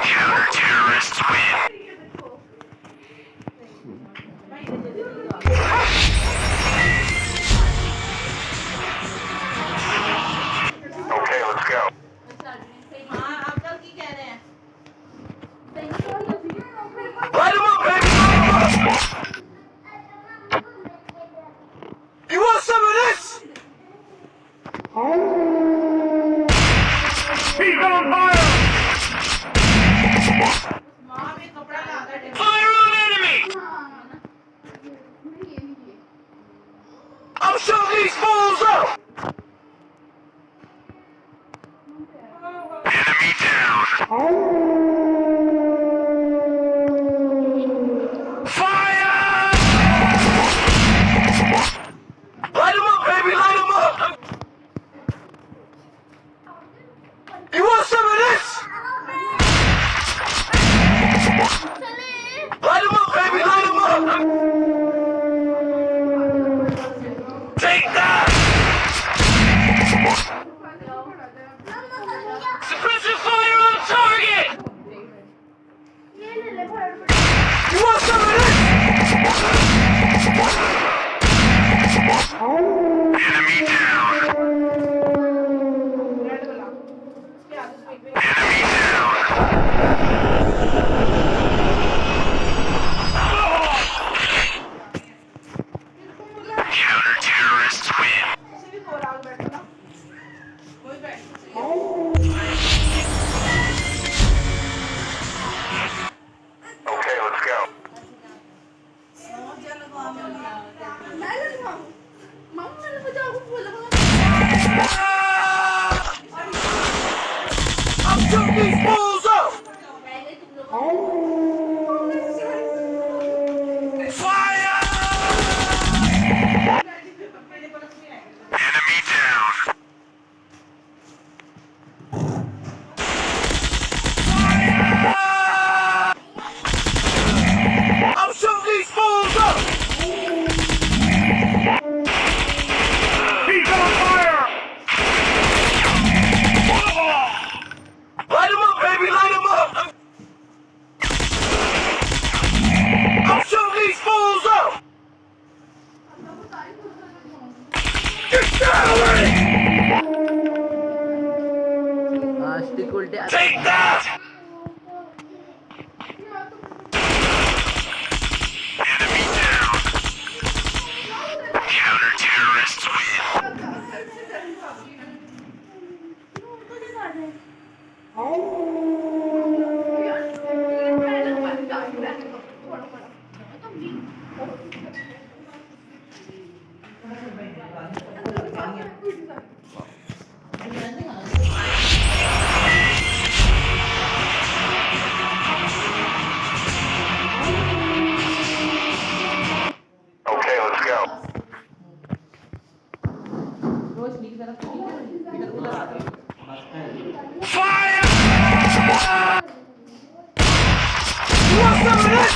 Counter-terrorists win. Okay, let's go. Light him up, baby! Light him up! You want some of this? He's on fire! Fire on enemy! I'm shutting these fools up! Enemy down! Fire! Light him up, baby! Light him up! You want some of this? Light him up, baby! Light him up! Take that! Suppressive fire on target! You want some of this? Enemy down! Enemy down! Counter-terrorists win. Okay, let's go. I'm shooting these fools up! Fire! Enemy down! I'm shooting these fools up! He's on fire! Light him up, baby! Light him up! I'm shooting these fools up! Get down already! Take that! Enemy down! Counter-terrorists win. Okay, let's go. Fire! You want some of this?